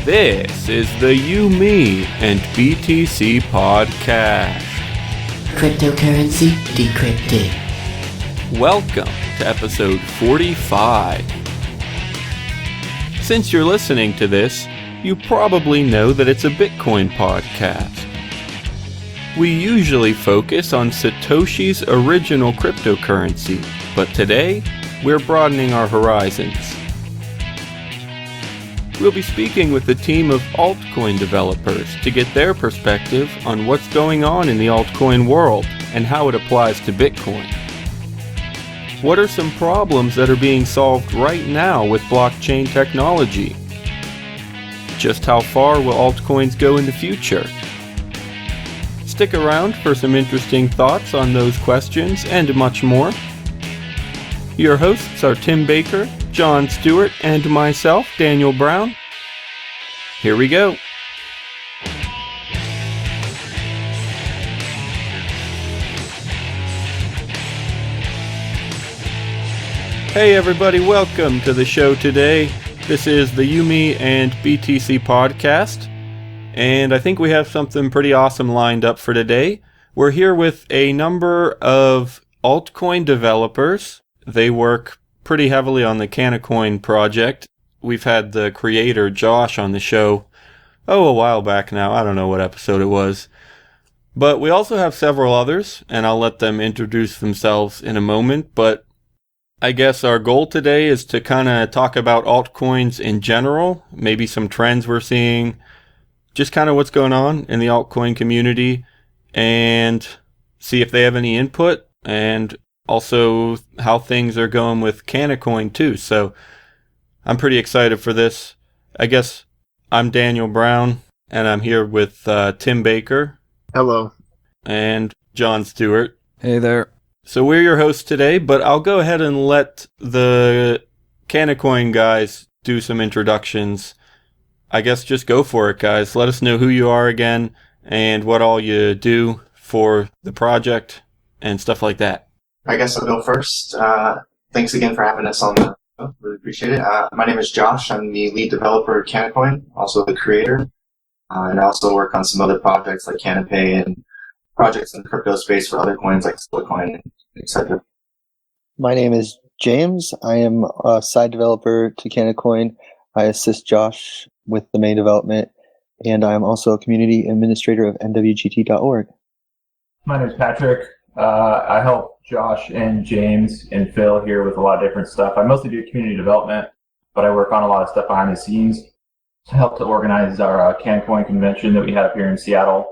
This is the You, Me, and BTC podcast. Cryptocurrency decrypted. Welcome to episode 45. Since you're listening to this, you probably know that it's a Bitcoin podcast. We usually focus on Satoshi's original cryptocurrency, but today, we're broadening our horizons. We'll be speaking with a team of altcoin developers to get their perspective on what's going on in the altcoin world and how it applies to Bitcoin. What are some problems that are being solved right now with blockchain technology? Just how far will altcoins go in the future? Stick around for some interesting thoughts on those questions and much more. Your hosts are Tim Baker, John Stuart, and myself, Daniel Brown. Here we go. Hey everybody, welcome to the show today. This is the You, Me, and BTC podcast, and I think we have something pretty awesome lined up for today. We're here with a number of altcoin developers. They work pretty heavily on the Canacoin project. We've had the creator, Josh, on the show, a while back now. I don't know what episode it was. But we also have several others, and I'll let them introduce themselves in a moment. But I guess our goal today is to kind of talk about altcoins in general, maybe some trends we're seeing, just kind of what's going on in the altcoin community, and see if they have any input, and also how things are going with Canacoin too. So I'm pretty excited for this. I guess I'm Daniel Brown, and I'm here with Tim Baker. Hello. And John Stuart. Hey there. So we're your hosts today, but I'll go ahead and let the Canacoin guys do some introductions. I guess just go for it, guys. Let us know who you are again and what all you do for the project and stuff like that. I guess I'll go first. Thanks again for having us on the show. Really appreciate it. My name is Josh. I'm the lead developer at Canacoin, also the creator. And I also work on some other projects like Canapay and projects in the crypto space for other coins like Altcoin, etc. My name is James. I am a side developer to Canacoin. I assist Josh with the main development, and I'm also a community administrator of nwgt.org. My name is Patrick. I help Josh and James and Phil here with a lot of different stuff. I mostly do community development, but I work on a lot of stuff behind the scenes to help to organize our Canacoin convention that we had up here in Seattle.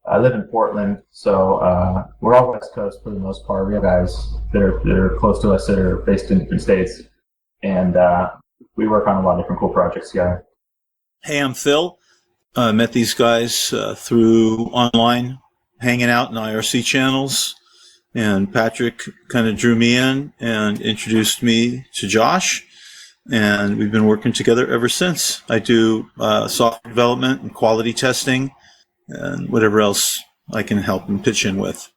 I live in Portland, so we're all West Coast for the most part. We have guys that are close to us that are based in different states, and we work on a lot of different cool projects together. Hey, I'm Phil. I met these guys through online, hanging out in IRC channels, and Patrick kind of drew me in and introduced me to Josh, and we've been working together ever since. I do software development and quality testing and whatever else I can help and pitch in with.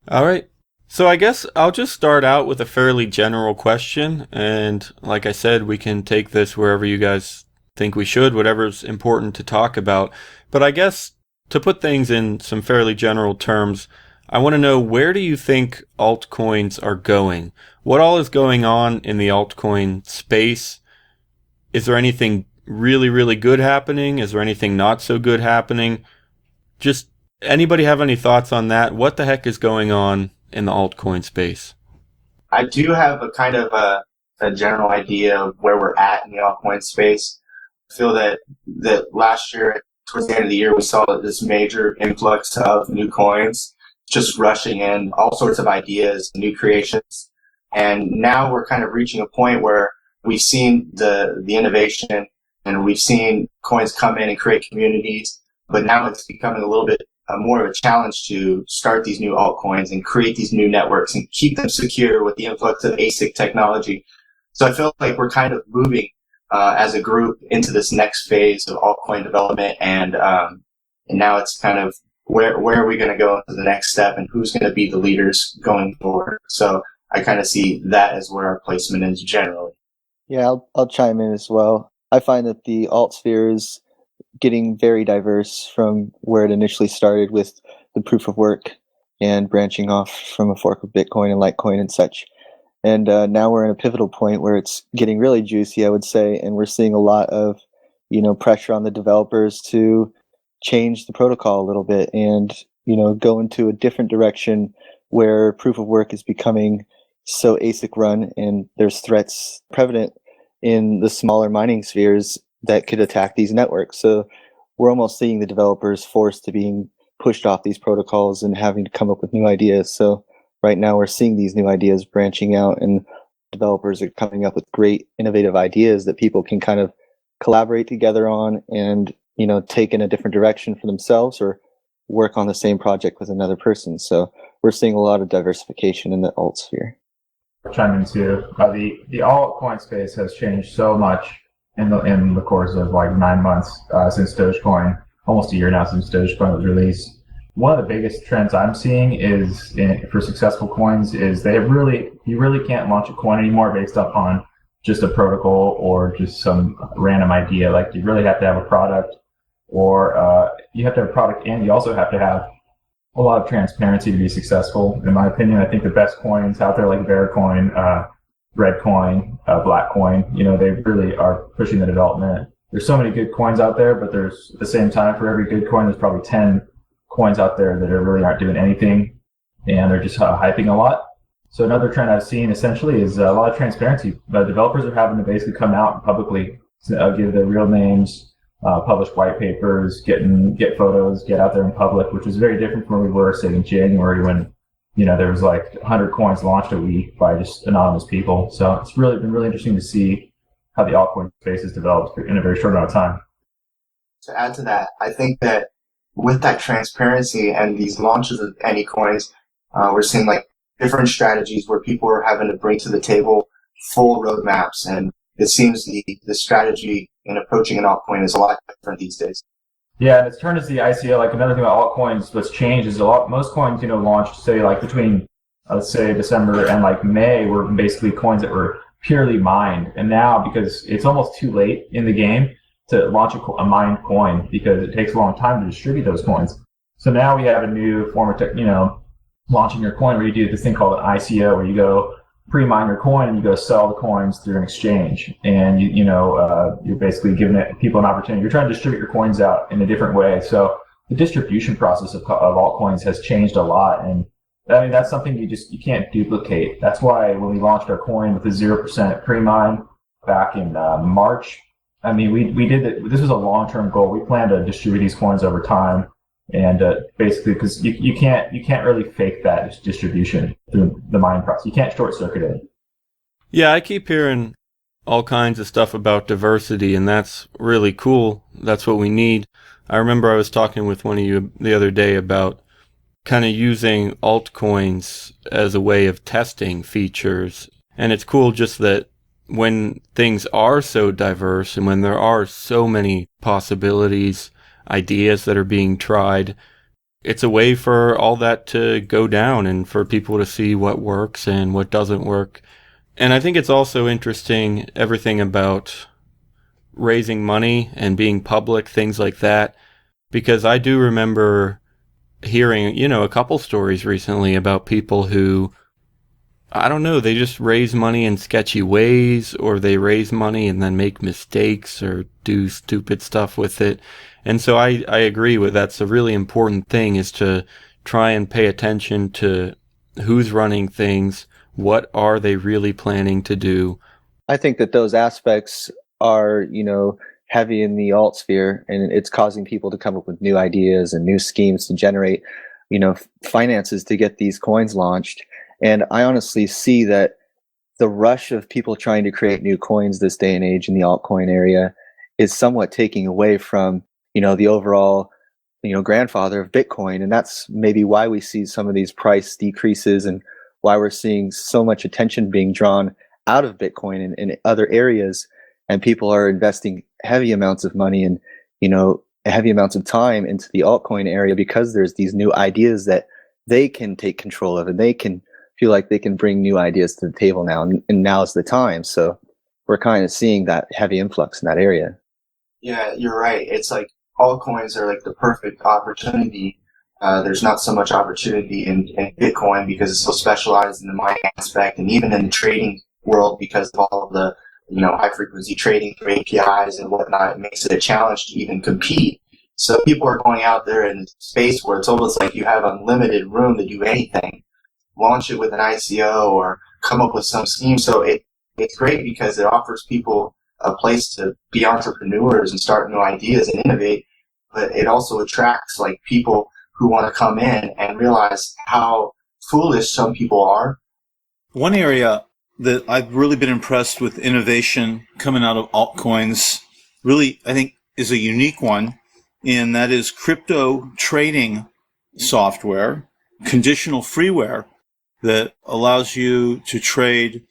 All right. So I guess I'll just start out with a fairly general question, and like I said, we can take this wherever you guys think we should, whatever's important to talk about. But I guess to put things in some fairly general terms, I want to know, where do you think altcoins are going? What all is going on in the altcoin space? Is there anything really, really good happening? Is there anything not so good happening? Just anybody have any thoughts on that? What the heck is going on in the altcoin space? I do have a kind of a general idea of where we're at in the altcoin space. I feel that last year, towards the end of the year, we saw this major influx of new coins just rushing in, all sorts of ideas, new creations. And now we're kind of reaching a point where we've seen the innovation, and we've seen coins come in and create communities, but now it's becoming a little bit more of a challenge to start these new altcoins and create these new networks and keep them secure with the influx of ASIC technology. So I feel like we're kind of moving as a group into this next phase of altcoin development, and now it's kind of where are we going to go into the next step, and who's going to be the leaders going forward. So I kind of see that as where our placement is generally. Yeah, I'll chime in as well. I find that the alt sphere is getting very diverse from where it initially started with the proof of work and branching off from a fork of Bitcoin and Litecoin and such. And now we're in a pivotal point where it's getting really juicy, I would say, and we're seeing a lot of, pressure on the developers to change the protocol a little bit and, go into a different direction where proof of work is becoming so ASIC run, and there's threats prevalent in the smaller mining spheres that could attack these networks. So we're almost seeing the developers forced to being pushed off these protocols and having to come up with new ideas. So right now we're seeing these new ideas branching out, and developers are coming up with great innovative ideas that people can kind of collaborate together on and, take in a different direction for themselves or work on the same project with another person. So we're seeing a lot of diversification in the alt sphere. Chime in too. The altcoin space has changed so much in the course of like 9 months since Dogecoin, almost a year now since Dogecoin was released. One of the biggest trends I'm seeing is for successful coins is you really can't launch a coin anymore based upon just a protocol or just some random idea. Like you really have to have a product, or you have to have a product, and you also have to have a lot of transparency to be successful. In my opinion, I think the best coins out there, like Vericoin, Redcoin, Blackcoin, they really are pushing the development. There's so many good coins out there, but there's at the same time, for every good coin, there's probably 10 coins out there that really aren't doing anything, and they're just hyping a lot. So another trend I've seen essentially is a lot of transparency. Developers are having to basically come out and publicly give their real names, publish white papers, get photos, get out there in public, which is very different from where we were, say, in January when there was like 100 coins launched a week by just anonymous people. So it's really been really interesting to see how the altcoin space has developed in a very short amount of time. To add to that, I think that with that transparency and these launches of any coins, we're seeing like different strategies where people are having to bring to the table full roadmaps, and it seems the strategy in approaching an altcoin is a lot different these days. Yeah, and it's turned as the ICO. Like another thing about altcoins, what's changed is most coins, launched say like between let's say December and like May were basically coins that were purely mined, and now because it's almost too late in the game to launch a mined coin because it takes a long time to distribute those coins. So now we have a new form of launching your coin where you do this thing called an ICO, where you go pre-mine your coin and you go sell the coins through an exchange, and you're basically giving people an opportunity. You're trying to distribute your coins out in a different way. So the distribution process of altcoins has changed a lot, and I mean that's something you can't duplicate. That's why when we launched our coin with a 0% pre-mine back in March, I mean we did it. This was a long-term goal. We plan to distribute these coins over time. And basically, because you can't really fake that distribution through the mining process. You can't short circuit it. Yeah, I keep hearing all kinds of stuff about diversity, and that's really cool. That's what we need. I remember I was talking with one of you the other day about kind of using altcoins as a way of testing features. And it's cool just that when things are so diverse and when there are so many possibilities, ideas that are being tried, it's a way for all that to go down and for people to see what works and what doesn't work. And I think it's also interesting, everything about raising money and being public, things like that, because I do remember hearing, a couple stories recently about people who, I don't know, they just raise money in sketchy ways, or they raise money and then make mistakes or do stupid stuff with it. And so I agree with that's a really important thing, is to try and pay attention to who's running things, what are they really planning to do. I think that those aspects are, heavy in the alt sphere, and it's causing people to come up with new ideas and new schemes to generate, finances to get these coins launched. And I honestly see that the rush of people trying to create new coins this day and age in the altcoin area is somewhat taking away from the overall, grandfather of Bitcoin. And that's maybe why we see some of these price decreases and why we're seeing so much attention being drawn out of Bitcoin and in other areas. And people are investing heavy amounts of money and, heavy amounts of time into the altcoin area because there's these new ideas that they can take control of, and they can feel like they can bring new ideas to the table now. And now's the time. So we're kind of seeing that heavy influx in that area. Yeah, you're right. It's like altcoins are like the perfect opportunity. There's not so much opportunity in Bitcoin because it's so specialized in the mining aspect, and even in the trading world because of all of the high frequency trading through APIs and whatnot. It makes it a challenge to even compete. So people are going out there in a space where it's almost like you have unlimited room to do anything. Launch it with an ICO or come up with some scheme. So it's great because it offers people a place to be entrepreneurs and start new ideas and innovate, but it also attracts like people who want to come in and realize how foolish some people are. One area that I've really been impressed with innovation coming out of altcoins, really, I think, is a unique one, and that is crypto trading software, conditional freeware, that allows you to trade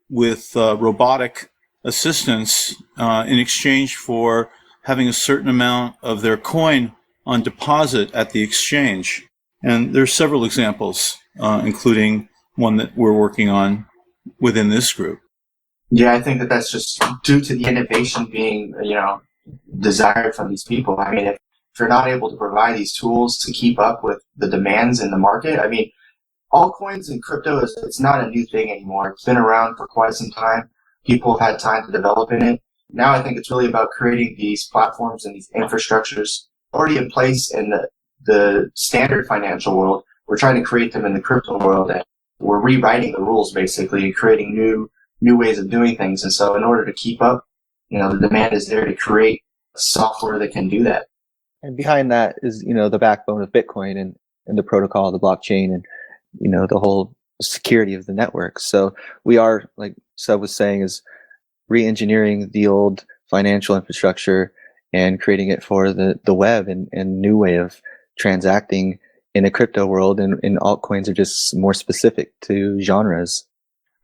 with robotic assistance in exchange for having a certain amount of their coin on deposit at the exchange. And there's several examples, including one that we're working on within this group. Yeah, I think that that's just due to the innovation being, desired from these people. I mean, if you're not able to provide these tools to keep up with the demands in the market, I mean, altcoins and crypto it's not a new thing anymore. It's been around for quite some time. People have had time to develop in it. Now I think it's really about creating these platforms and these infrastructures already in place in the standard financial world. We're trying to create them in the crypto world, and we're rewriting the rules basically and creating new ways of doing things. And so in order to keep up, the demand is there to create software that can do that. And behind that is, the backbone of Bitcoin and the protocol, the blockchain, and, the whole security of the network. So we are, like Seb was saying, is re-engineering the old financial infrastructure and creating it for the web and new way of transacting in a crypto world. And altcoins are just more specific to genres.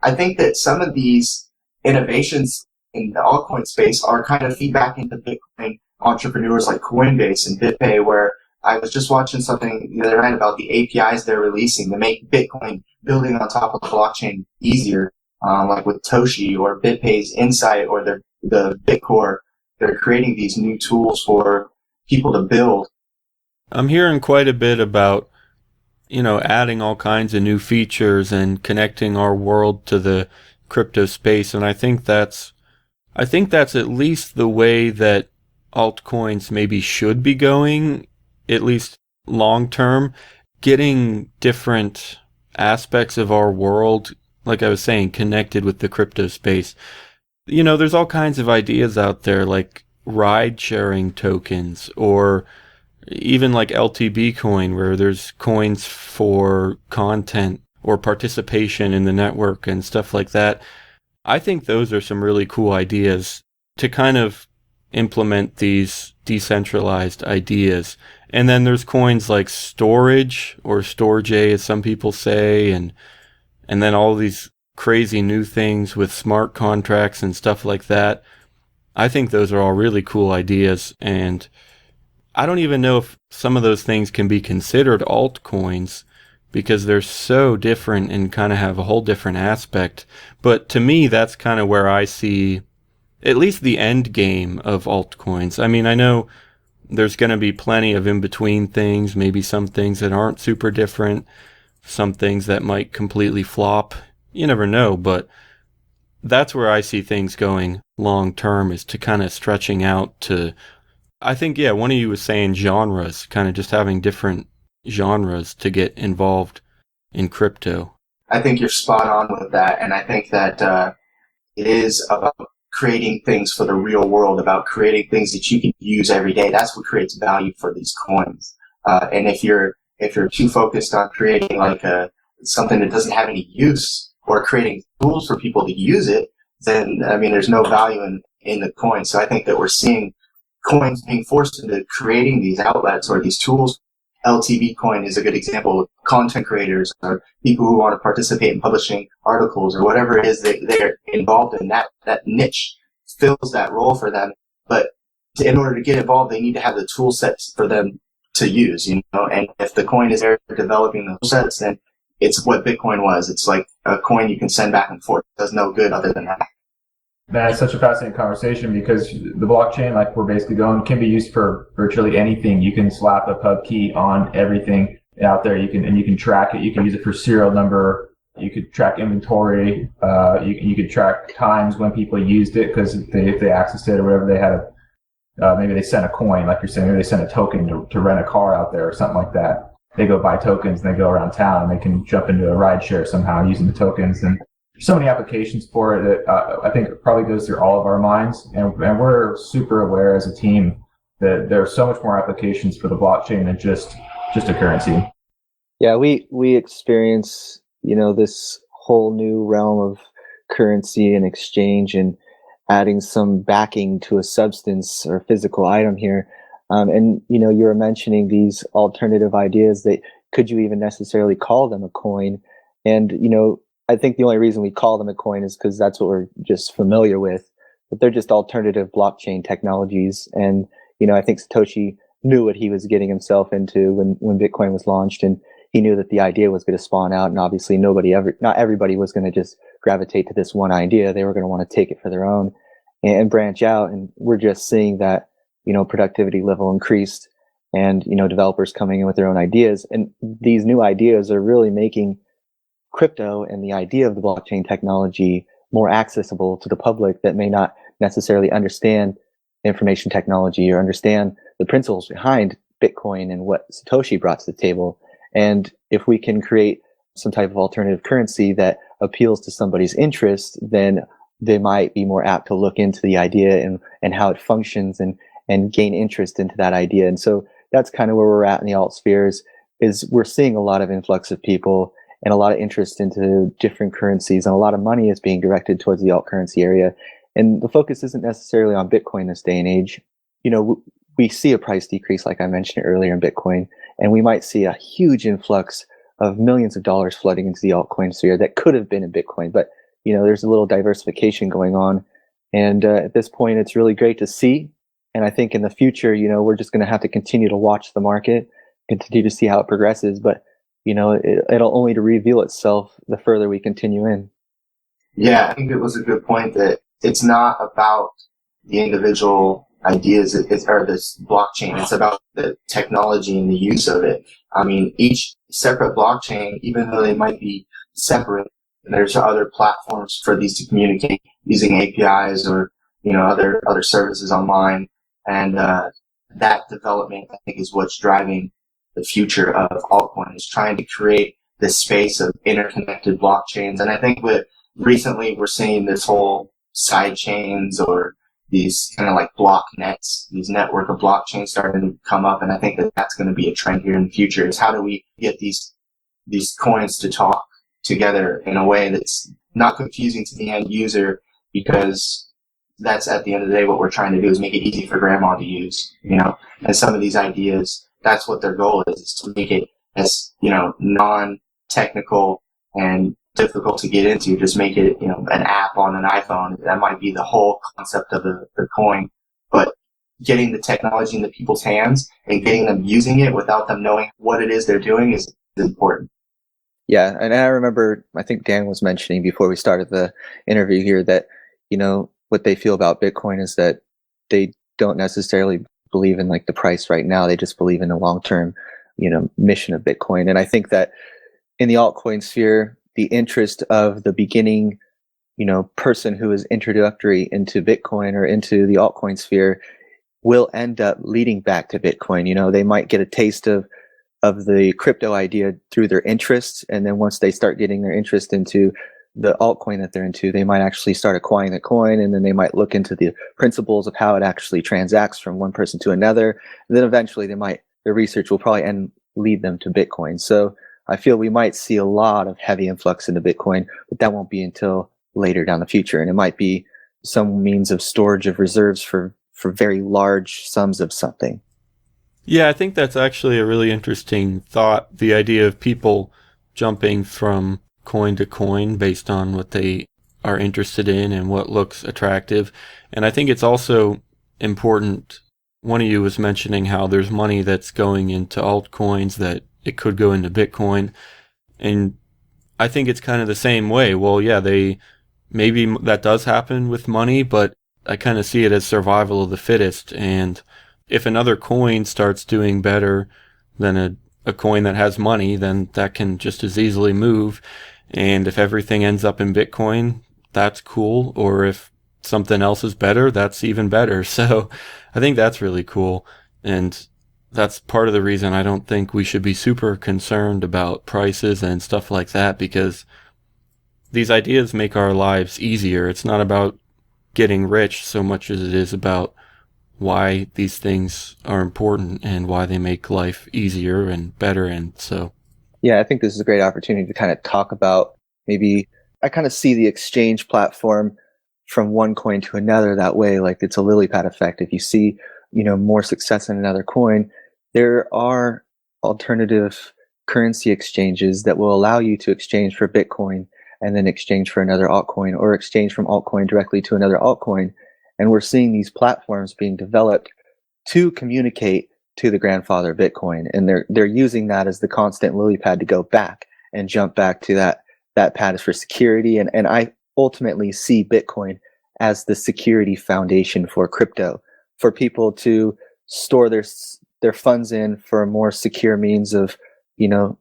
I think that some of these innovations in the altcoin space are kind of feedback into Bitcoin entrepreneurs like Coinbase and BitPay, where I was just watching something the other night about the APIs they're releasing to make Bitcoin building on top of the blockchain easier, like with Satoshi or BitPay's Insight or the Bitcore. They're creating these new tools for people to build. I'm hearing quite a bit about, adding all kinds of new features and connecting our world to the crypto space. And I think that's at least the way that altcoins maybe should be going, at least long term, getting different aspects of our world, like I was saying, connected with the crypto space. There's all kinds of ideas out there like ride sharing tokens, or even like LTB coin, where there's coins for content or participation in the network and stuff like that. I think those are some really cool ideas to kind of implement these decentralized ideas. And then there's coins like Storage, or Storage, as some people say, and then all these crazy new things with smart contracts and stuff like that. I think those are all really cool ideas, and I don't even know if some of those things can be considered altcoins because they're so different and kind of have a whole different aspect. But to me, that's kind of where I see at least the end game of altcoins. I mean, I know there's going to be plenty of in-between things, maybe some things that aren't super different, some things that might completely flop. You never know, but that's where I see things going long term, is to kind of stretching out to, I think, one of you was saying genres, kind of just having different genres to get involved in crypto. I think you're spot on with that, and I think that it is about creating things for the real world, about creating things that you can use every day. That's what creates value for these coins. And if you're too focused on creating like something that doesn't have any use, or creating tools for people to use it, then there's no value in the coin. So I think that we're seeing coins being forced into creating these outlets or these tools. LTV coin is a good example of content creators or people who want to participate in publishing articles or whatever it is that they're involved in. That niche fills that role for them. But in order to get involved, they need to have the tool sets for them to use, and if the coin is there developing the tool sets, then it's what Bitcoin was. It's like a coin you can send back and forth. It does no good other than that. Man, it's such a fascinating conversation because the blockchain, like we're basically going, can be used for virtually anything. You can slap a pub key on everything out there. You can track it. You can use it for serial number. You could track inventory. You could track times when people used it because if they accessed it or whatever they had. Maybe they sent a coin, like you're saying. Maybe they sent a token to rent a car out there or something like that. They go buy tokens and they go around town and they can jump into a ride share somehow using the tokens. And there's so many applications for it that I think it probably goes through all of our minds. And we're super aware as a team that there are so much more applications for the blockchain than just a currency. Yeah, we experience, this whole new realm of currency and exchange and adding some backing to a substance or physical item here. And, you were mentioning these alternative ideas that could you even necessarily call them a coin? And, I think the only reason we call them a coin is because that's what we're just familiar with, but they're just alternative blockchain technologies. And, I think Satoshi knew what he was getting himself into when Bitcoin was launched, and he knew that the idea was going to spawn out. And obviously not everybody was going to just gravitate to this one idea. They were going to want to take it for their own and branch out. And we're just seeing that, productivity level increased and, developers coming in with their own ideas. And these new ideas are really making crypto and the idea of the blockchain technology more accessible to the public that may not necessarily understand information technology or understand the principles behind Bitcoin and what Satoshi brought to the table. And if we can create some type of alternative currency that appeals to somebody's interest, then they might be more apt to look into the idea and how it functions and gain interest into that idea. And so that's kind of where we're at in the alt spheres, is we're seeing a lot of influx of people and a lot of interest into different currencies, and a lot of money is being directed towards the alt currency area. And the focus isn't necessarily on Bitcoin this day and age. We see a price decrease, like I mentioned earlier, in Bitcoin, and we might see a huge influx of millions of dollars flooding into the altcoin sphere that could have been in Bitcoin. But, there's a little diversification going on. And at this point, it's really great to see. And I think in the future, we're just going to have to continue to watch the market, continue to see how it progresses. But, it'll only to reveal itself the further we continue in. Yeah, I think it was a good point that it's not about the individual ideas or this blockchain. It's about the technology and the use of it. I mean, each separate blockchain, even though they might be separate, there's other platforms for these to communicate using APIs or, other services online. And that development, I think, is what's driving the future of altcoins, trying to create this space of interconnected blockchains. And I think recently we're seeing this whole side chains or these kind of like block nets, these network of blockchains starting to come up. And I think that's going to be a trend here in the future, is how do we get these coins to talk together in a way that's not confusing to the end user, because that's at the end of the day what we're trying to do, is make it easy for grandma to use, and some of these ideas, that's what their goal is to make it as, non-technical and difficult to get into. Just make it, an app on an iPhone. That might be the whole concept of the coin, but getting the technology into people's hands and getting them using it without them knowing what it is they're doing is important. Yeah. And I remember, I think Dan was mentioning before we started the interview here that, what they feel about Bitcoin is that they don't necessarily believe in like the price right now. They just believe in the long-term, mission of Bitcoin. And I think that in the altcoin sphere, the interest of the beginning, person who is introductory into Bitcoin or into the altcoin sphere will end up leading back to Bitcoin. They might get a taste of the crypto idea through their interests. And then once they start getting their interest into the altcoin that they're into, they might actually start acquiring the coin, and then they might look into the principles of how it actually transacts from one person to another. And then eventually their research will probably lead them to Bitcoin. So I feel we might see a lot of heavy influx into Bitcoin, but that won't be until later down the future. And it might be some means of storage of reserves for very large sums of something. Yeah, I think that's actually a really interesting thought. The idea of people jumping from coin to coin based on what they are interested in and what looks attractive. And I think it's also important. One of you was mentioning how there's money that's going into altcoins that it could go into Bitcoin. And I think it's kind of the same way. Well, yeah, they maybe that does happen with money, but I kind of see it as survival of the fittest. And if another coin starts doing better than a coin that has money, then that can just as easily move. And if everything ends up in Bitcoin, that's cool. Or if something else is better, that's even better. So I think that's really cool. And that's part of the reason I don't think we should be super concerned about prices and stuff like that, because these ideas make our lives easier. It's not about getting rich so much as it is about why these things are important and why they make life easier and better. And so, yeah, I think this is a great opportunity to kind of talk about, maybe I kind of see the exchange platform from one coin to another that way. Like, it's a lily pad effect. If you see, more success in another coin, there are alternative currency exchanges that will allow you to exchange for Bitcoin and then exchange for another altcoin, or exchange from altcoin directly to another altcoin. And we're seeing these platforms being developed to communicate to the grandfather Bitcoin. And they're using that as the constant lily pad to go back and jump back to that pad is for security. And I ultimately see Bitcoin as the security foundation for crypto, for people to store their funds in for a more secure means of,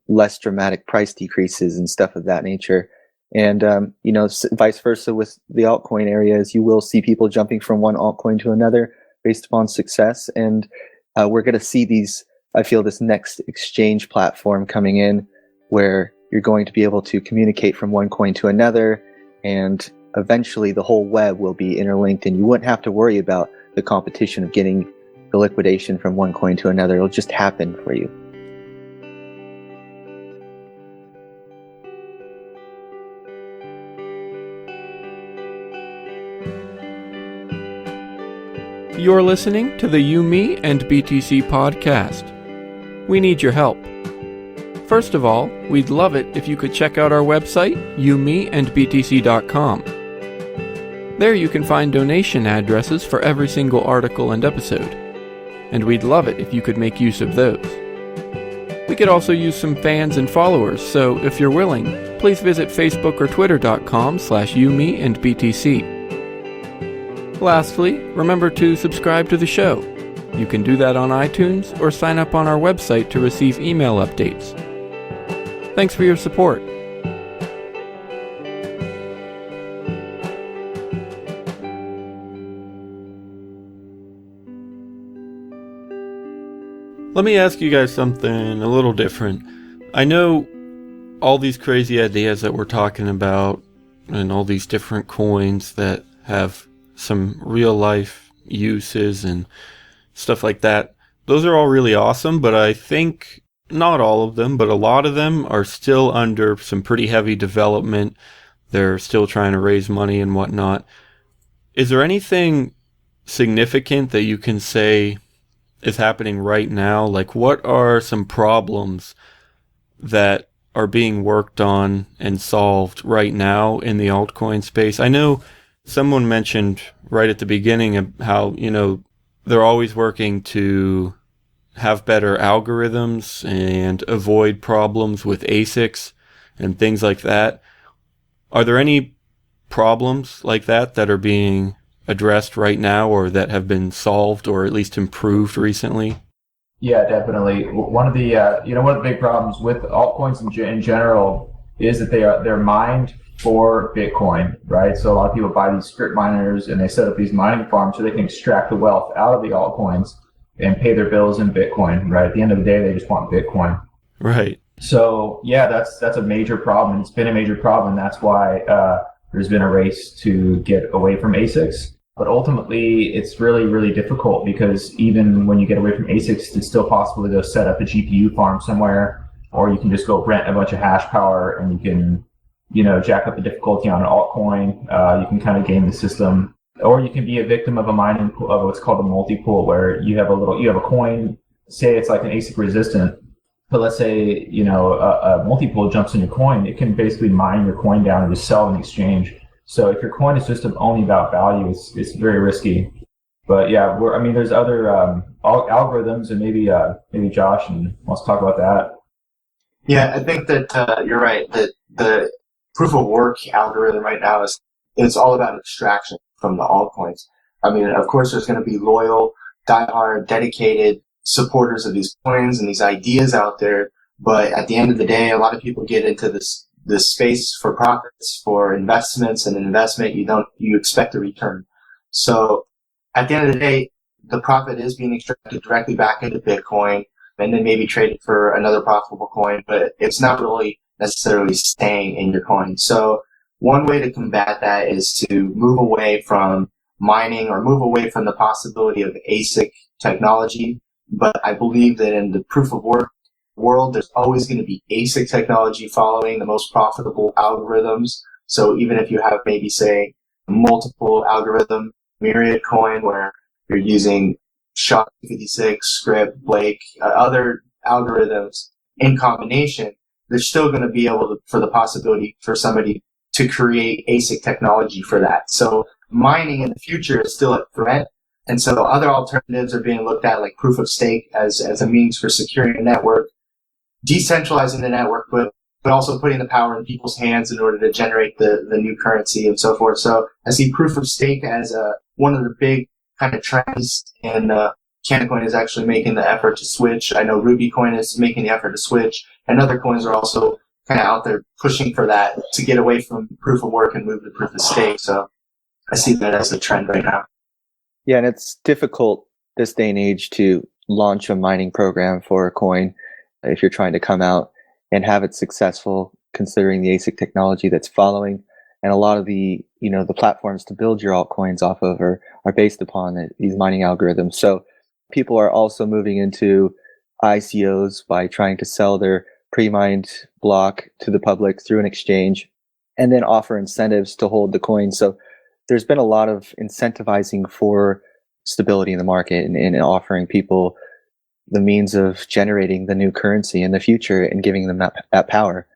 less dramatic price decreases and stuff of that nature. And, vice versa with the altcoin areas, you will see people jumping from one altcoin to another based upon success. And we're going to see this next exchange platform coming in where you're going to be able to communicate from one coin to another. And eventually the whole web will be interlinked, and you wouldn't have to worry about the competition of getting the liquidation from one coin to another. It'll just happen for you. You're listening to the YMB and BTC podcast. We need your help. First of all, we'd love it if you could check out our website, YMBandBTC.com. There you can find donation addresses for every single article and episode, and we'd love it if you could make use of those. We could also use some fans and followers, so if you're willing, please visit Facebook or Twitter.com/YMBandBTC. Lastly, remember to subscribe to the show. You can do that on iTunes or sign up on our website to receive email updates. Thanks for your support. Let me ask you guys something a little different. I know all these crazy ideas that we're talking about and all these different coins that have some real life uses and stuff like that. Those are all really awesome, but I think not all of them, but a lot of them are still under some pretty heavy development. They're still trying to raise money and whatnot. Is there anything significant that you can say is happening right now? Like, what are some problems that are being worked on and solved right now in the altcoin space? I know someone mentioned right at the beginning of how, they're always working to have better algorithms and avoid problems with ASICs and things like that. Are there any problems like that are being addressed right now, or that have been solved or at least improved recently? Yeah, definitely. One of the one of the big problems with altcoins in general is that they're mined for Bitcoin, right? So a lot of people buy these script miners and they set up these mining farms so they can extract the wealth out of the altcoins and pay their bills in Bitcoin, right? At the end of the day, they just want Bitcoin. Right. So yeah, that's a major problem. It's been a major problem. That's why there's been a race to get away from ASICs. But ultimately, it's really, really difficult, because even when you get away from ASICs, it's still possible to go set up a GPU farm somewhere, or you can just go rent a bunch of hash power and you can jack up the difficulty on an altcoin. You can kind of game the system, or you can be a victim of a mining pool, of what's called a multi-pool, where you have a coin, say it's like an ASIC resistant, but let's say, a multi-pool jumps in your coin, it can basically mine your coin down and just sell in exchange. So if your coin is just only about value, it's very risky. But yeah, there's other algorithms, and maybe Josh wants to talk about that. Yeah, I think that you're right. That the proof of work algorithm right now is it's all about extraction from the altcoins. I mean, of course, there's going to be loyal, diehard, dedicated supporters of these coins and these ideas out there. But at the end of the day, a lot of people get into this space for profits, for investments, and an investment you expect a return. So at the end of the day, the profit is being extracted directly back into Bitcoin and then maybe traded for another profitable coin, but it's not really necessarily staying in your coin. So one way to combat that is to move away from mining or move away from the possibility of ASIC technology. But I believe that in the proof of work world, there's always going to be ASIC technology following the most profitable algorithms. So even if you have maybe, say, multiple algorithm myriad coin where you're using SHA-256, Script, Blake, other algorithms in combination, there's still going to be able to, for the possibility for somebody to create ASIC technology for that. So mining in the future is still a threat. And so other alternatives are being looked at, like proof of stake as a means for securing a network, decentralizing the network, but also putting the power in people's hands in order to generate the new currency and so forth. So I see proof of stake as one of the big kind of trends, and Canacoin is actually making the effort to switch. I know RubyCoin is making the effort to switch, and other coins are also kind of out there pushing for that to get away from proof of work and move to proof of stake. So I see that as a trend right now. Yeah, and it's difficult this day and age to launch a mining program for a coin if you're trying to come out and have it successful, considering the ASIC technology that's following. And a lot of the platforms to build your altcoins off of are based upon these mining algorithms. So people are also moving into ICOs by trying to sell their pre-mined block to the public through an exchange and then offer incentives to hold the coin. So there's been a lot of incentivizing for stability in the market and offering people the means of generating the new currency in the future and giving them that power.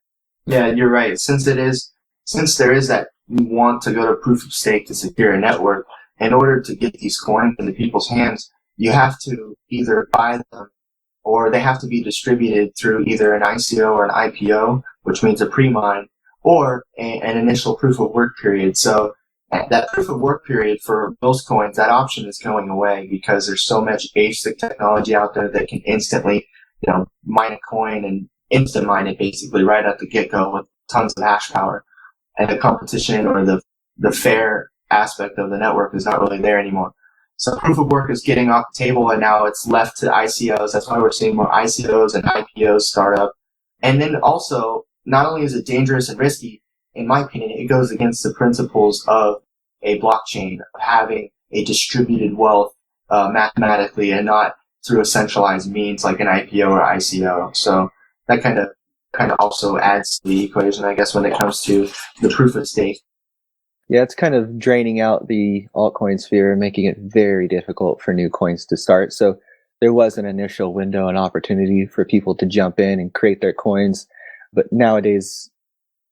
Yeah, you're right. Since there is that want to go to proof of stake to secure a network, in order to get these coins into people's hands, you have to either buy them or they have to be distributed through either an ICO or an IPO, which means a pre-mine, or an initial proof of work period. So that proof of work period for most coins, that option is going away because there's so much basic technology out there that can instantly, mine a coin and instant mine it basically right at the get-go with tons of hash power. And the competition or the fair aspect of the network is not really there anymore. So proof of work is getting off the table, and now it's left to ICOs. That's why we're seeing more ICOs and IPOs start up. And then also, not only is it dangerous and risky, in my opinion, it goes against the principles of a blockchain, of having a distributed wealth mathematically and not through a centralized means like an IPO or ICO. So that kind of also adds to the equation, I guess, when it comes to the proof of stake. Yeah, it's kind of draining out the altcoin sphere and making it very difficult for new coins to start. So there was an initial window and opportunity for people to jump in and create their coins. But nowadays,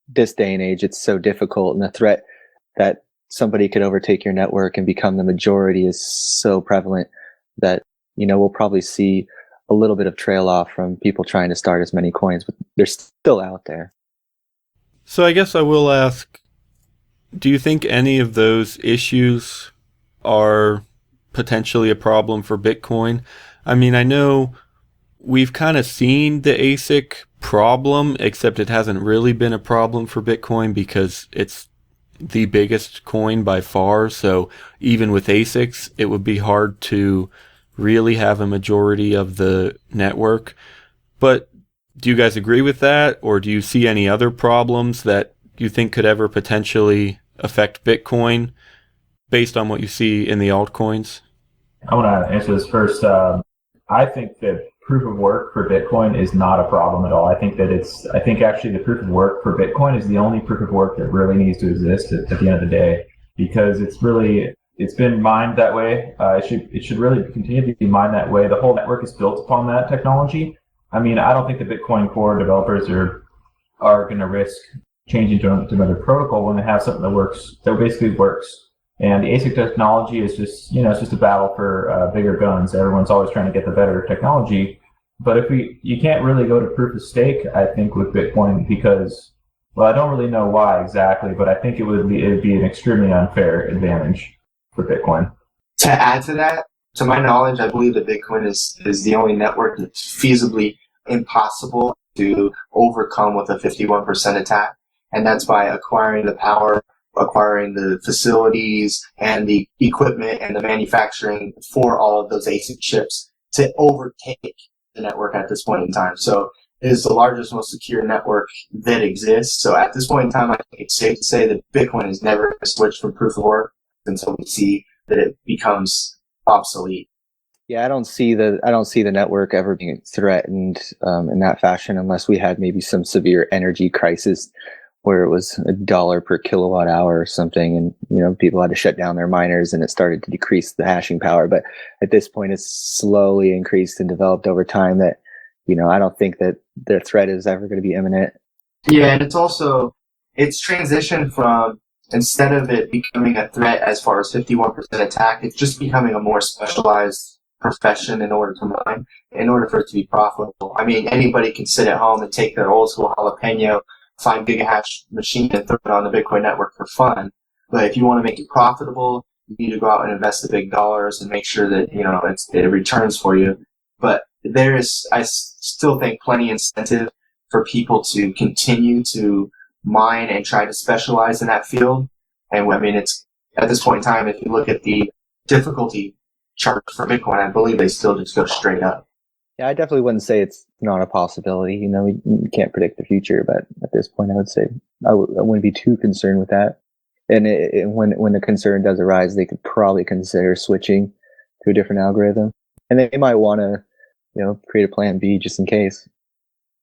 this day and age, it's so difficult, and the threat that somebody could overtake your network and become the majority is so prevalent that, we'll probably see a little bit of trail off from people trying to start as many coins, but they're still out there. So I guess I will ask, do you think any of those issues are potentially a problem for Bitcoin? I mean, I know we've kind of seen the ASIC problem, except it hasn't really been a problem for Bitcoin because it's the biggest coin by far. So even with ASICs, it would be hard to really have a majority of the network. But do you guys agree with that? Or do you see any other problems that you think could ever potentially affect Bitcoin based on what you see in the altcoins? I want to answer this first. I think that proof of work for Bitcoin is not a problem at all. I think actually the proof of work for Bitcoin is the only proof of work that really needs to exist at the end of the day, because it's been mined that way. It should really continue to be mined that way. The whole network is built upon that technology. I mean, I don't think the Bitcoin core developers are going to risk changing to another protocol when they have something that basically works. And the ASIC technology is just, it's just a battle for bigger guns. Everyone's always trying to get the better technology. But you can't really go to proof of stake, I think, with Bitcoin, because Well, I don't really know why exactly, but I think it'd be an extremely unfair advantage for Bitcoin. To add to that, to my knowledge, I believe that Bitcoin is the only network that's feasibly impossible to overcome with a 51% attack. And that's by acquiring the power, acquiring the facilities and the equipment and the manufacturing for all of those ASIC chips to overtake the network at this point in time. So it is the largest, most secure network that exists. So at this point in time, I think it's safe to say that Bitcoin is never going to switch from proof of work until we see that it becomes obsolete. Yeah, I don't see the network ever being threatened in that fashion unless we had maybe some severe energy crisis where it was $1 per kilowatt hour or something, and people had to shut down their miners and it started to decrease the hashing power. But at this point, it's slowly increased and developed over time. That I don't think that their threat is ever going to be imminent. Yeah, and it's transitioned from, instead of it becoming a threat as far as 51% attack, it's just becoming a more specialized profession in order to mine, in order for it to be profitable. I mean, anybody can sit at home and take their old school jalapeno 5 gigahash machine and throw it on the Bitcoin network for fun. But if you want to make it profitable, you need to go out and invest the big dollars and make sure that, it returns for you. But I still think, plenty incentive for people to continue to mine and try to specialize in that field. And I mean, it's at this point in time, if you look at the difficulty chart for Bitcoin, I believe they still just go straight up. Yeah, I definitely wouldn't say it's not a possibility. We can't predict the future, but at this point, I would say I wouldn't be too concerned with that. And when the concern does arise, they could probably consider switching to a different algorithm, and they might want to, create a plan B just in case.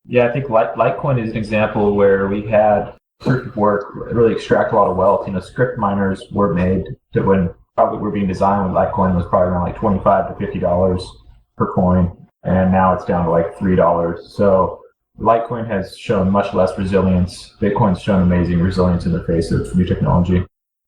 Yeah, I think Litecoin is an example where we had proof of work really extract a lot of wealth. Script miners were made to, when probably were being designed when Litecoin was probably around like $25 to $50 per coin. And now it's down to like $3. So Litecoin has shown much less resilience. Bitcoin's shown amazing resilience in the face of new technology.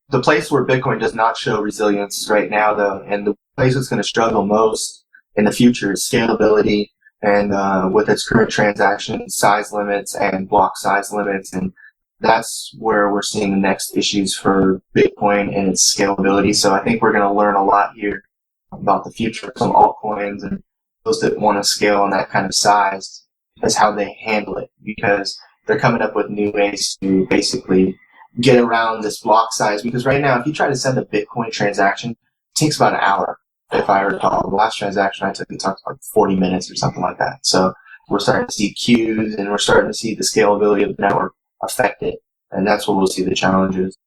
The place where Bitcoin does not show resilience right now, though, and the place that's going to struggle most in the future is scalability, and with its current transaction size limits and block size limits. And that's where we're seeing the next issues for Bitcoin and its scalability. So I think we're going to learn a lot here about the future of some altcoins and those that want to scale on that kind of size is how they handle it, because they're coming up with new ways to basically get around this block size. Because right now, if you try to send a Bitcoin transaction, it takes about an hour. If I recall, the last transaction I took, it took like 40 minutes or something like that. So we're starting to see queues, and we're starting to see the scalability of the network affected. And that's where we'll see the challenges.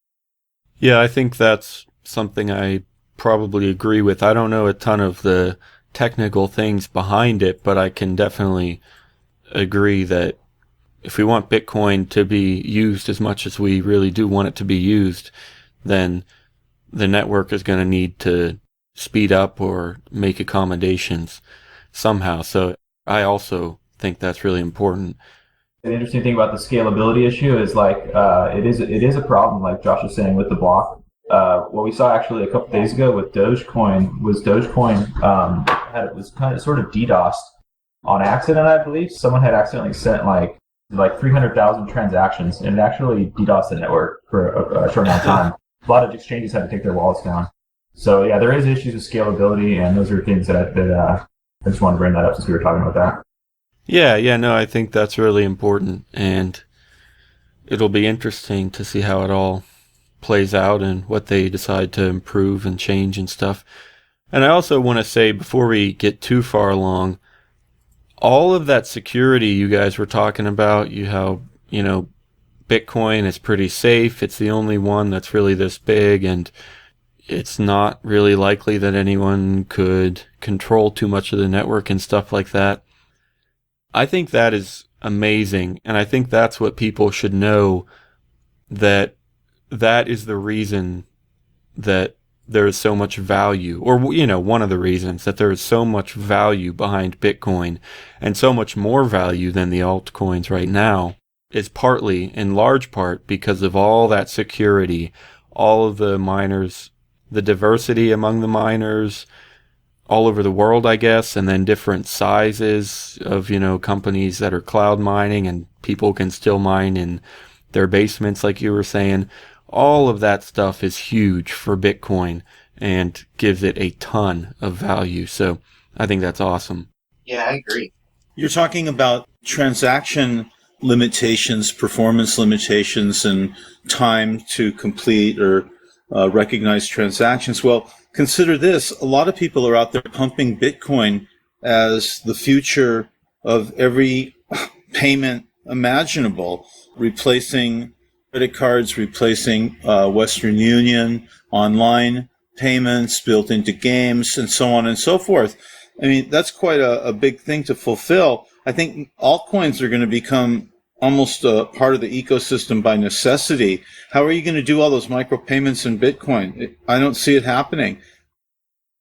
Yeah, I think that's something I probably agree with. I don't know a ton of the technical things behind it, but I can definitely agree that if we want Bitcoin to be used as much as we really do want it to be used, then the network is going to need to speed up or make accommodations somehow. So I also think that's really important. The interesting thing about the scalability issue is it is a problem, like Josh was saying, with the block. What we saw actually a couple days ago with Dogecoin was was kind of sort of DDoSed on accident, I believe. Someone had accidentally sent like 300,000 transactions, and it actually DDoSed the network for a short amount of time. A lot of exchanges had to take their wallets down. So yeah, there is issues with scalability, and those are things that I just wanted to bring that up since we were talking about that. Yeah, no, I think that's really important, and it'll be interesting to see how it all plays out and what they decide to improve and change and stuff. And I also want to say, before we get too far along, all of that security you guys were talking about, Bitcoin is pretty safe. It's the only one that's really this big, and it's not really likely that anyone could control too much of the network and stuff like that. I think that is amazing, and I think that's what people should know, that is the reason that there is so much value, or, one of the reasons that there is so much value behind Bitcoin, and so much more value than the altcoins right now, is partly, in large part, because of all that security, all of the miners, the diversity among the miners, all over the world, I guess, and then different sizes of, companies that are cloud mining, and people can still mine in their basements, like you were saying. All of that stuff is huge for Bitcoin and gives it a ton of value. So I think that's awesome. Yeah, I agree. You're talking about transaction limitations, performance limitations, and time to complete or recognize transactions. Well, consider this. A lot of people are out there pumping Bitcoin as the future of every payment imaginable, replacing credit cards, replacing Western Union, online payments built into games, and so on and so forth. I mean, that's quite a big thing to fulfill. I think altcoins are going to become almost a part of the ecosystem by necessity. How are you going to do all those micropayments in Bitcoin? I don't see it happening.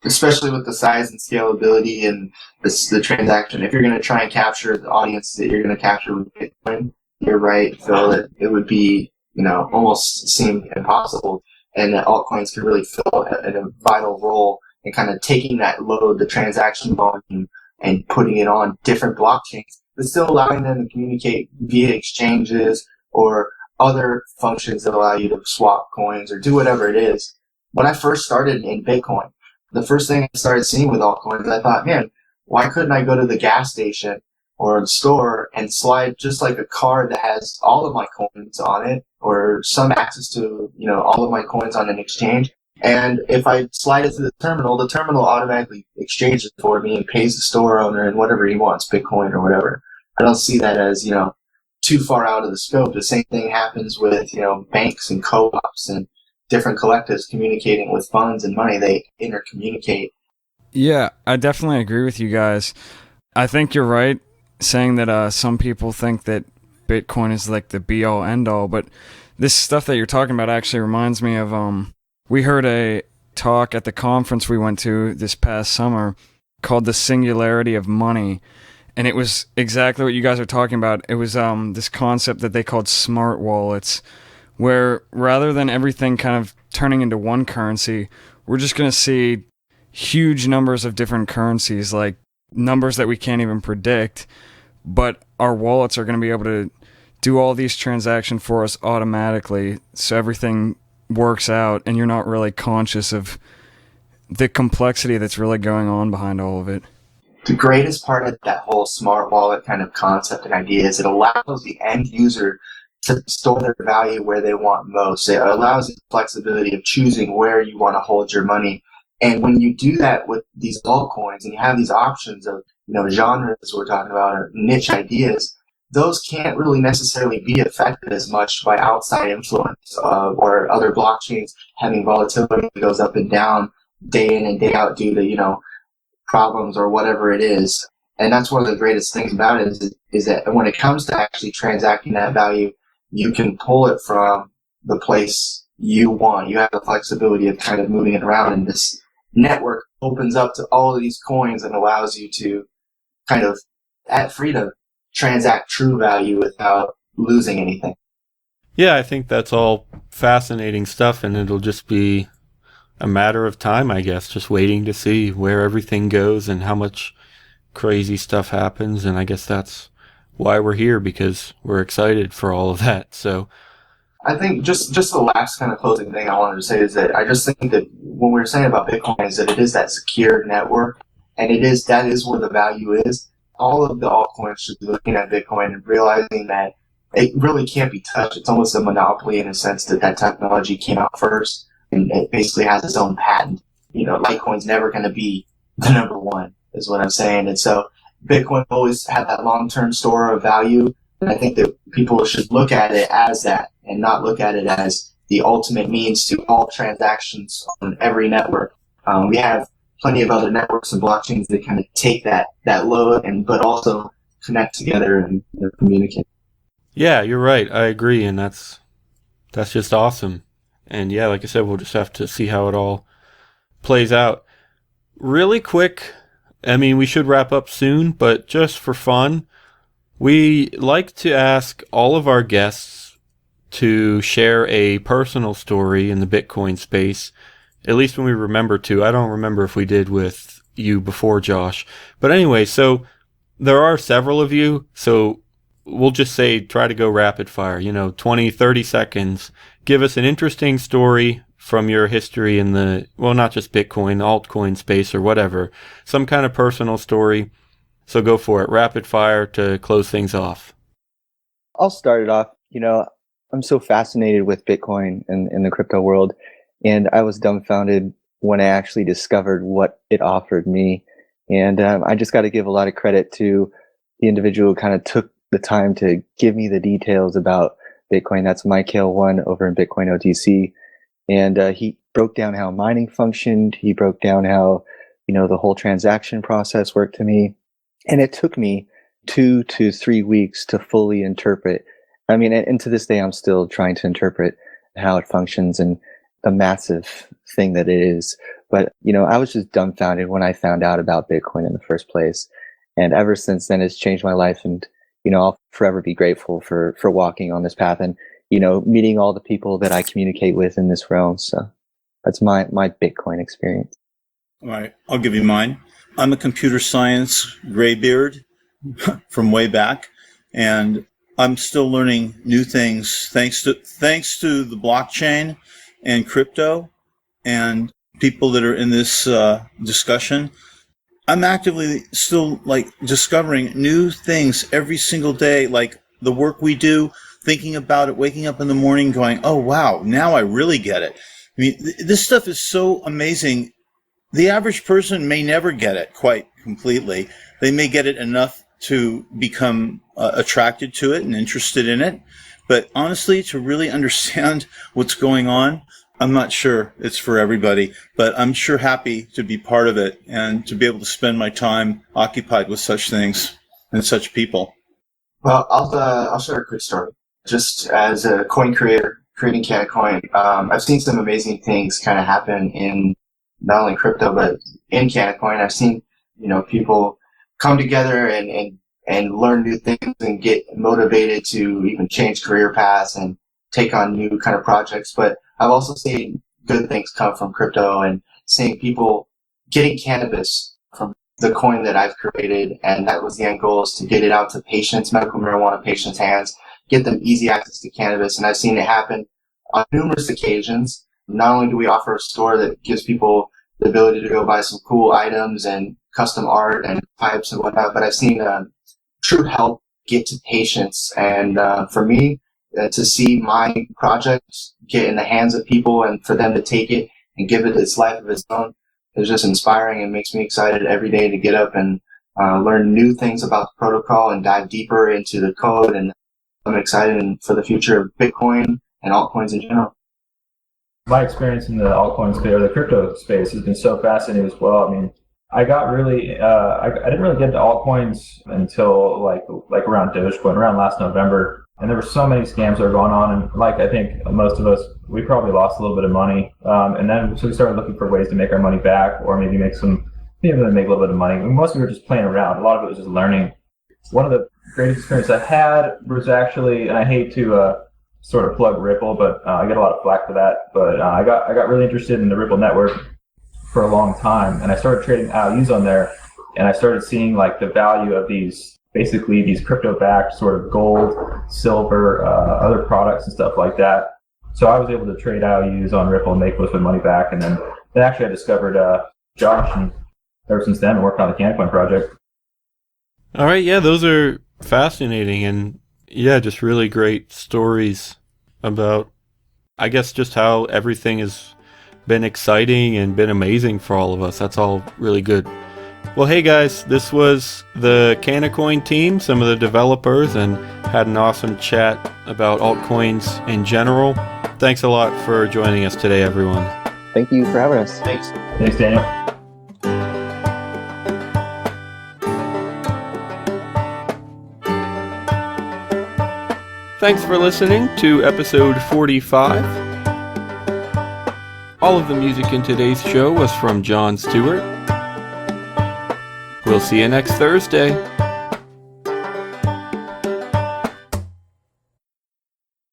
Especially with the size and scalability and the transaction. If you're going to try and capture the audience that you're going to capture with Bitcoin, you're right, Phil, that it would be, almost seem impossible. And that altcoins could really fill a vital role in kind of taking that load, the transaction volume, and putting it on different blockchains, but still allowing them to communicate via exchanges or other functions that allow you to swap coins or do whatever it is. When I first started in Bitcoin, the first thing I started seeing with altcoins, I thought, man, why couldn't I go to the gas station or the store and slide just like a card that has all of my coins on it or some access to, all of my coins on an exchange. And if I slide it to the terminal automatically exchanges for me and pays the store owner and whatever he wants, Bitcoin or whatever. I don't see that as, too far out of the scope. The same thing happens with, banks and co-ops and different collectives communicating with funds and money. They intercommunicate. Yeah, I definitely agree with you guys. I think you're right saying that some people think that Bitcoin is like the be-all, end-all, but this stuff that you're talking about actually reminds me of, we heard a talk at the conference we went to this past summer called The Singularity of Money, and it was exactly what you guys are talking about. It was this concept that they called smart wallets, where rather than everything kind of turning into one currency, we're just going to see huge numbers of different currencies, like numbers that we can't even predict, but our wallets are going to be able to do all these transactions for us automatically, so everything works out and you're not really conscious of the complexity that's really going on behind all of it. The greatest part of that whole smart wallet kind of concept and idea is it allows the end user to store their value where they want most. It allows you the flexibility of choosing where you want to hold your money. And when you do that with these altcoins and you have these options of, genres we're talking about or niche ideas, those can't really necessarily be affected as much by outside influence or other blockchains having volatility that goes up and down day in and day out due to, problems or whatever it is. And that's one of the greatest things about it is that when it comes to actually transacting that value, you can pull it from the place you want. You have the flexibility of kind of moving it around, and this network opens up to all of these coins and allows you to kind of, at freedom, transact true value without losing anything. Yeah, I think that's all fascinating stuff, and it'll just be a matter of time, I guess, just waiting to see where everything goes and how much crazy stuff happens. And I guess that's why we're here, because we're excited for all of that. So I think just the last kind of closing thing I wanted to say is that I just think that when we were saying about Bitcoin is that it is that secure network, and that is where the value is. All of the altcoins should be looking at Bitcoin and realizing that it really can't be touched. It's almost a monopoly in a sense that technology came out first, and it basically has its own patent. Litecoin's never going to be the number one, is what I'm saying. And so Bitcoin always had that long-term store of value, and I think that people should look at it as that and not look at it as the ultimate means to all transactions on every network. We have plenty of other networks and blockchains that kind of take that load but also connect together and communicate. yeah, you're right. I agree, and that's just awesome. And yeah, like I said, we'll just have to see how it all plays out. Really quick, I mean, we should wrap up soon, but just for fun, we like to ask all of our guests to share a personal story in the Bitcoin space, at least when we remember to. I don't remember if we did with you before, Josh. But anyway, so there are several of you, so we'll just say try to go rapid fire, 20, 30 seconds. Give us an interesting story from your history in the, well, not just Bitcoin, altcoin space or whatever, some kind of personal story. So go for it, rapid fire to close things off. I'll start it off. I'm so fascinated with Bitcoin and the crypto world, and I was dumbfounded when I actually discovered what it offered me. And I just got to give a lot of credit to the individual who kind of took the time to give me the details about Bitcoin. That's Michael1 over in Bitcoin OTC. And he broke down how mining functioned. He broke down how, the whole transaction process worked to me. And it took me 2 to 3 weeks to fully interpret. I mean, and to this day, I'm still trying to interpret how it functions and the massive thing that it is. But, I was just dumbfounded when I found out about Bitcoin in the first place. And ever since then, it's changed my life. And, I'll forever be grateful for walking on this path and, meeting all the people that I communicate with in this realm. So that's my Bitcoin experience. All right, I'll give you mine. I'm a computer science graybeard from way back, and I'm still learning new things thanks to the blockchain and crypto and people that are in this discussion. I'm actively still discovering new things every single day, like the work we do, thinking about it, waking up in the morning going, oh, wow, now I really get it. I mean, this stuff is so amazing. The average person may never get it quite completely. They may get it enough to become attracted to it and interested in it. But honestly, to really understand what's going on, I'm not sure it's for everybody, but I'm sure happy to be part of it and to be able to spend my time occupied with such things and such people. Well, I'll share a quick story. Just as a coin creator, creating Canacoin, I've seen some amazing things kind of happen in not only crypto, but in Canacoin. I've seen, people come together and learn new things and get motivated to even change career paths and take on new kind of projects. But I've also seen good things come from crypto and seeing people getting cannabis from the coin that I've created. And that was the end goal, is to get it out to patients, medical marijuana patients' hands, get them easy access to cannabis. And I've seen it happen on numerous occasions. Not only do we offer a store that gives people the ability to go buy some cool items and custom art and pipes and whatnot, but I've seen true help get to patients. And for me, to see my project get in the hands of people and for them to take it and give it its life of its own is just inspiring and makes me excited every day to get up and learn new things about the protocol and dive deeper into the code. And I'm excited for the future of Bitcoin and altcoins in general. My experience in the altcoin space or the crypto space has been so fascinating as well. I mean, I got really, I didn't really get into altcoins until like around Dogecoin, around last November. And there were so many scams that were going on. And I think most of us, we probably lost a little bit of money. And then so we started looking for ways to make our money back or maybe make a little bit of money. I mean, most of it were just playing around. A lot of it was just learning. One of the greatest experiences I had was actually, and I hate to sort of plug Ripple, but I get a lot of flack for that. But I got really interested in the Ripple network for a long time. And I started trading IOUs on there. And I started seeing the value of these crypto-backed sort of gold, silver, other products and stuff like that. So I was able to trade IOUs on Ripple and make most of my money back. And then actually I discovered Josh, and ever since then, I'm working on the Canacoin project. All right, yeah, those are fascinating and, yeah, just really great stories about, I guess, just how everything has been exciting and been amazing for all of us. That's all really good. Well, hey guys, this was the Canacoin team, some of the developers, and had an awesome chat about altcoins in general. Thanks a lot for joining us today, everyone. Thank you for having us. Thanks. Thanks, Daniel. Thanks for listening to episode 45. All of the music in today's show was from John Stuart. We'll see you next Thursday.